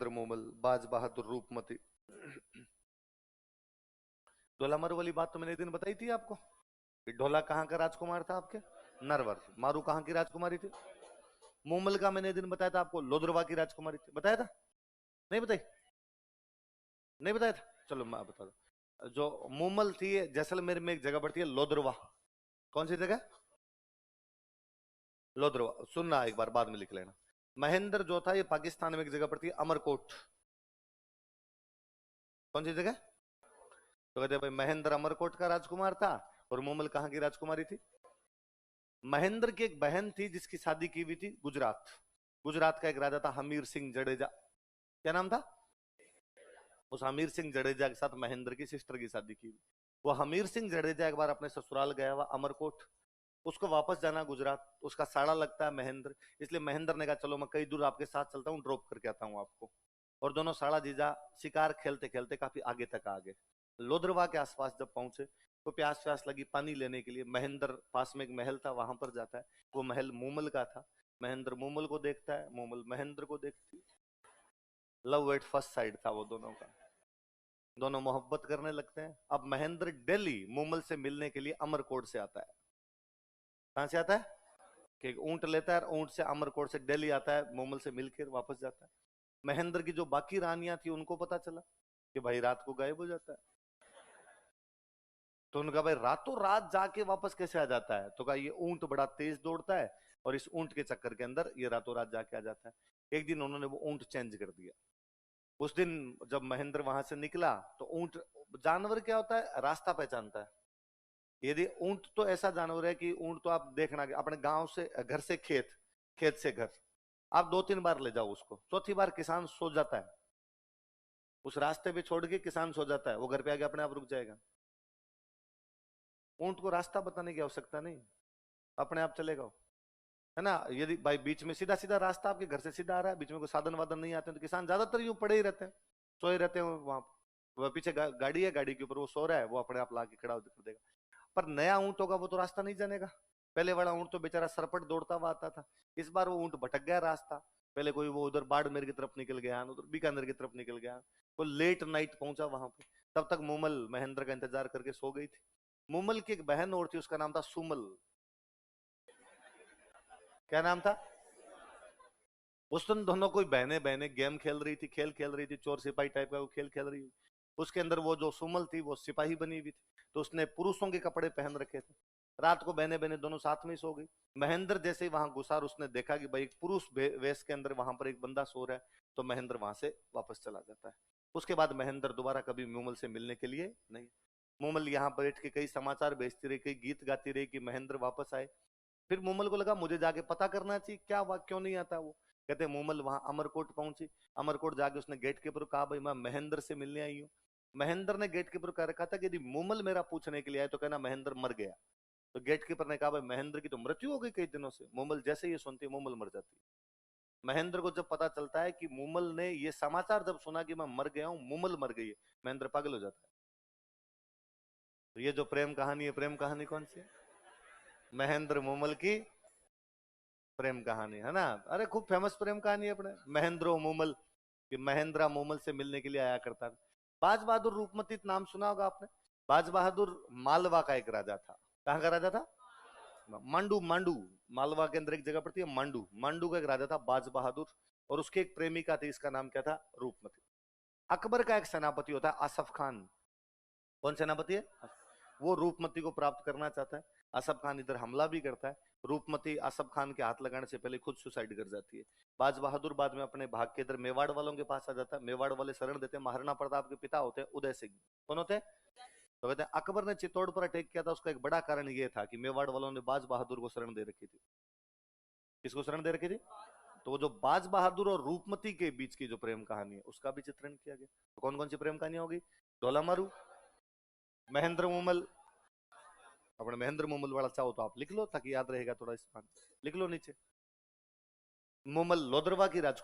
महेंद्र मोमल, बाज बहादुर, रूपमती। ढोला मारू वाली बात तो मैंने एक दिन बताई थी आपको। ढोला कहाँ का राजकुमार था आपके? नरवर। मारू कहाँ की राजकुमारी थी? मोमल का मैंने एक दिन बताया था आपको, लोदरवा की राजकुमारी थी। बताया था? नहीं बताई? नहीं बताया था? चलो मैं बता दूं। जो मोमल थी जैसलमेर में एक जगह पड़ती है लोदरवा। कौन सी जगह? लोदरवा। सुनना एक बार, बाद में लिख लेना। महेंद्र जो था ये पाकिस्तान में एक जगह पड़ती है अमरकोट। कौन सी जगह? तो कहते भाई महेंद्र अमरकोट का राजकुमार था। और मोमल कहाँ की राजकुमारी थी? महेंद्र की एक बहन थी जिसकी शादी की हुई थी गुजरात। गुजरात का एक राजा था हमीर सिंह जडेजा। क्या नाम था? उस हमीर सिंह जडेजा के साथ महेंद्र की सिस्टर की शादी की। वो हमीर सिंह जडेजा एक बार अपने ससुराल गया हुआ अमरकोट। उसको वापस जाना गुजरात, उसका साड़ा लगता है महेंद्र। इसलिए महेंद्र ने कहा चलो मैं कई दूर आपके साथ चलता हूँ, ड्रॉप करके आता हूँ आपको। और दोनों साड़ा जीजा शिकार खेलते खेलते काफी आगे तक आ गए। लोदरवा के आसपास जब पहुंचे तो प्यास प्यास लगी पानी लेने के लिए। महेंद्र पास में एक महल था वहां पर जाता है। वो महल मोमल का था। महेंद्र मोमल को देखता है, मोमल महेंद्र को देखती। लव एट फर्स्ट साइड था वो दोनों का। दोनों मोहब्बत करने लगते हैं। अब महेंद्र दिल्ली मोमल से मिलने के लिए अमरकोट से आता है। कहां से आता है? कि ऊंट लेता है और ऊंट से अमरकोट से दिल्ली आता है, मोमल से मिलकर वापस जाता है। महेंद्र की जो बाकी रानियां थी उनको पता चला कि भाई रात को गायब हो जाता है। तो उनका भाई रातों रात जाके वापस कैसे आ जाता है? तो कहा ये ऊंट बड़ा तेज दौड़ता है और इस ऊंट के चक्कर के अंदर ये रातों रात जाके आ जाता है। एक दिन उन्होंने वो ऊंट चेंज कर दिया। उस दिन जब महेंद्र वहां से निकला तो ऊंट, जानवर क्या होता है, रास्ता पहचानता है। यदि ऊंट तो ऐसा जानवर है कि ऊंट तो आप देखना कि अपने गांव से, घर से खेत, खेत से घर, आप 2-3 बार ले जाओ उसको, चौथी बार किसान सो जाता है। उस रास्ते पे छोड़ के किसान सो जाता है, वो घर पे आके अपने आप रुक जाएगा। ऊंट को रास्ता बताने की आवश्यकता नहीं, अपने आप चलेगा वो, है ना। यदि भाई बीच में सीधा सीधा रास्ता आपके घर से सीधा आ रहा है, बीच में कोई साधन वाधन नहीं आते हैं, तो किसान ज्यादातर यूं पड़े ही रहते हैं, सोए रहते हैं वहां। वह पीछे गाड़ी है, गाड़ी के ऊपर वो सो रहा है, वो अपने आप ला के खड़ा कर देगा। पर नया ऊंट होगा वो तो रास्ता नहीं जानेगा। पहले वाला ऊंट तो बेचारा सरपट दौड़ता हुआ आता था। इस बार वो ऊंट भटक गया रास्ता। पहले कोई वो उधर बाड़मेर की तरफ निकल गया, उधर बीकानेर की तरफ निकल गया। वो लेट नाइट पहुंचा वहां पे। तब तक मोमल महेंद्र का इंतजार करके सो गई थी। मोमल की एक बहन और थी, उसका नाम था सुमल। क्या नाम था? उस दिन दोनों कोई बहने बहने गेम खेल रही थी, खेल खेल रही थी, चोर सिपाही टाइप का वो खेल खेल रही थी। उसके अंदर वो जो सुमल थी वो सिपाही बनी हुई थी। तो उसने पुरुषों के कपड़े पहन रखे थे। रात को बहने बहने दोनों साथ में ही सो गई। महेंद्र जैसे ही वहां घुसा और उसने देखा कि भाई एक पुरुष वेश के अंदर वहां पर एक बंदा सो रहा है, तो महेंद्र वहां से वापस चला जाता है। उसके बाद महेंद्र दोबारा कभी मोमल से मिलने के लिए नहीं। मोमल यहाँ बैठ के कई समाचार भेजती रही, कई गीत गाती रही कि महेंद्र वापस आए। फिर मोमल को लगा मुझे जाके पता करना चाहिए क्या हुआ, क्यों नहीं आता वो। कहते मोमल वहां अमरकोट पहुंची। अमरकोट जाके उसने गेट के ऊपर कहा भाई मैं महेंद्र से मिलने आई हूँ। महेंद्र ने गेट के ऊपर कह रखा था कि यदि मोमल मेरा पूछने के लिए आए तो कहना महेंद्र मर गया। तो गेट कीपर ने कहा भाई महेंद्र की तो मृत्यु हो गई कई दिनों से। मोमल जैसे ये सुनती है मोमल मर जाती है। महेंद्र को जब पता चलता है कि मोमल ने ये समाचार जब सुना कि मैं मर गया हूं, मोमल मर गई है, महेंद्र पागल हो जाता है। तो ये जो प्रेम कहानी है, प्रेम कहानी कौन सी है? महेंद्र मोमल की प्रेम कहानी है ना। अरे खूब फेमस प्रेम कहानी है अपने महेंद्र मोमल, कि महेंद्र मोमल से मिलने के लिए आया करता था। बाज बहादुर रूपमती नाम सुना होगा आपने। बाज बहादुर मालवा का एक राजा था। कहाँ का राजा था? मांडू। मांडू मालवा के अंदर एक जगह पड़ती है मांडू। मांडू का एक राजा था बाज बहादुर। और उसकी एक प्रेमिका थी, इसका नाम क्या था? रूपमती। अकबर का एक सेनापति होता है आसफ खान। कौन सेनापति है? वो रूपमती को प्राप्त करना चाहता है। आसफ खान इधर हमला भी करता है। रूपमती आसफ खान के हाथ लगाने से पहले खुद सुसाइड कर जाती है। बाज बहादुर बाद में अपने भाग के इधर मेवाड़ वालों के पास आ जाता है। मेवाड़ वाले शरण देते हैं। महाराणा प्रताप के पिता होते हैं उदय सिंह। कौन होते हैं? तो कहते हैं अकबर ने चित्तौड़ पर अटैक किया था, उसका एक बड़ा कारण ये था कि मेवाड़ वालों ने बाज बहादुर को शरण दे रखी थी। किसको शरण दे रखी थी? तो वो जो बाज बहादुर और रूपमती के बीच की जो प्रेम कहानी है उसका भी चित्रण किया गया। तो कौन कौन सी प्रेम कहानी होगी? ढोला मारू, महेंद्र मोमल। अपने महेंद्र मोमल वाला चाहो तो आप लिख लो ताकि याद रहेगा थोड़ा। इस लिख लो नीचे। मोमल लोदरवा की राजकुमारी।